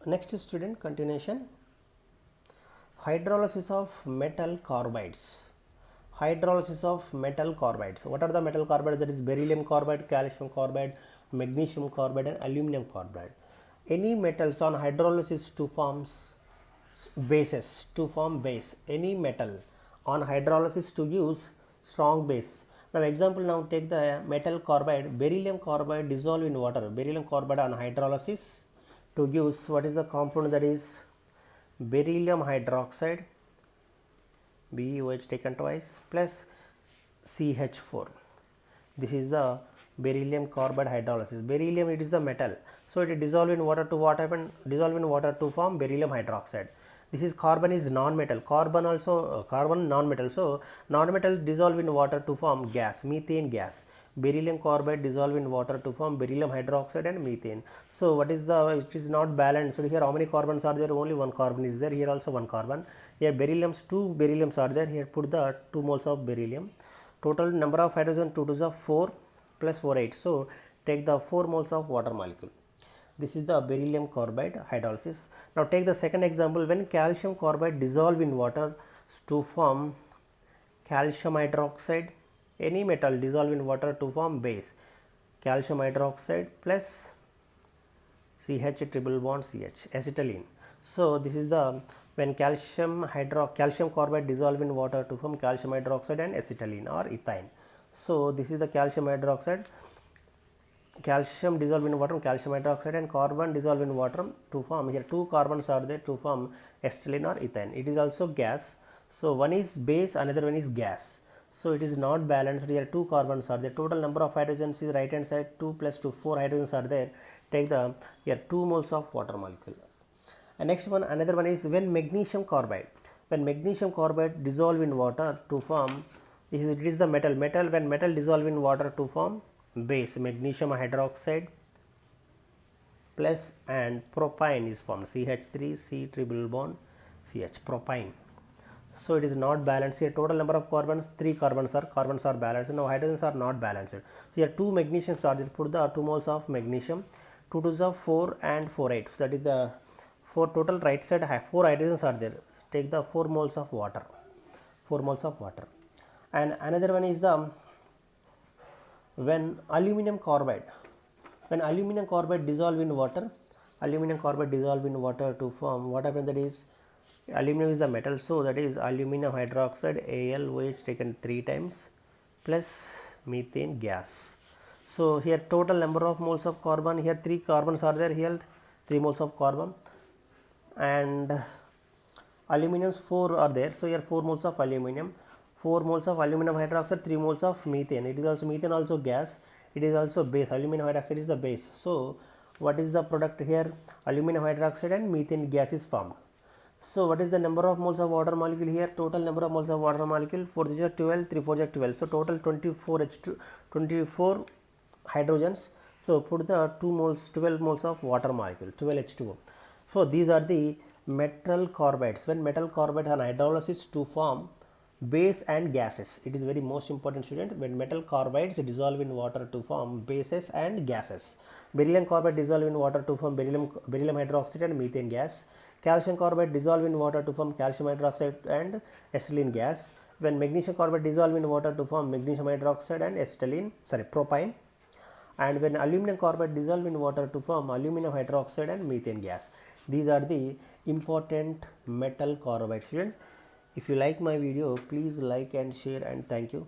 Next student, continuation. Hydrolysis of metal carbides. Hydrolysis of metal carbides. What are the metal carbides? That is beryllium carbide, calcium carbide, magnesium carbide and aluminum carbide. Any metals on hydrolysis to form bases, to form base. Any metal on hydrolysis to use strong base. Now example, now take the metal carbide, beryllium carbide dissolved in water. Beryllium carbide on hydrolysis to use, what is the compound? That is beryllium hydroxide, BeOH taken twice, plus CH4. This is the beryllium carbide hydrolysis. Beryllium, it is the metal, so it is dissolved in water. To what happen? Dissolve in water to form beryllium hydroxide. This is carbon is non-metal, carbon also carbon non-metal, so non-metal dissolve in water to form gas, methane gas. Beryllium carbide dissolve in water to form beryllium hydroxide and methane. So what is the, it is not balanced. So here how many carbons are there? Only one carbon is there. Here also one carbon. Here berylliums, two berylliums are there. Here put the 2 moles of beryllium. Total number of hydrogen 2 to the 4 plus 4 8. So take the 4 moles of water molecule. This is the beryllium carbide hydrolysis. Now take the second example. When calcium carbide dissolve in water to form calcium hydroxide, any metal dissolve in water to form base, calcium hydroxide plus CH triple bond CH, acetylene. So this is the, when calcium carbide dissolve in water to form calcium hydroxide and acetylene or ethyne. So this is the calcium hydroxide, calcium dissolve in water, calcium hydroxide and carbon dissolve in water to form, here two carbons are there to form acetylene or ethane. It is also gas. So one is base, another one is gas. So it is not balanced. Here two carbons are there. Total number of hydrogens is right hand side 2 plus 2, 4 hydrogens are there. Take the, here 2 moles of water molecule. And next one, another one is when magnesium carbide. When magnesium carbide dissolve in water to form, it is the metal. When metal dissolve in water to form base, magnesium hydroxide plus and propine is formed, CH3 C triple bond CH, propine. So it is not balanced. Here total number of carbons, 3 carbons are balanced. Now hydrogens are not balanced. So here 2 magnesiums are there. Put the 2 moles of magnesium, 2 to the 4 and 4 8. So that is the 4 total, right side 4 hydrogens are there. So take the 4 moles of water, 4 moles of water. And another one is the, when aluminum carbide, dissolve in water, to form, what happens? That is, aluminum is the metal, so that is aluminum hydroxide, AlOH taken 3 times plus methane gas. So here total number of moles of carbon, here 3 carbons are there, here 3 moles of carbon, and aluminums 4 are there. So here 4 moles of aluminum, 4 moles of aluminum hydroxide, 3 moles of methane. It is also methane, also gas. It is also base. Aluminum hydroxide is the base. So what is the product here? Aluminum hydroxide and methane gas is formed. So what is the number of moles of water molecule here? Total number of moles of water molecule, 4 is 12, 3 4 is 12. So total 24 H2, 24 hydrogens. So put the 2 moles, 12 moles of water molecule, 12 H2O. So these are the metal carbides. When metal carbides are hydrolysis to form base and gases, it is very most important, student. When metal carbides dissolve in water to form bases and gases, beryllium carbide dissolve in water to form beryllium hydroxide and methane gas, calcium carbide dissolve in water to form calcium hydroxide and acetylene gas, when magnesium carbide dissolve in water to form magnesium hydroxide and propine, and when aluminum carbide dissolve in water to form aluminum hydroxide and methane gas. These are the important metal carbides, students. If you like my video, please like and share, and thank you.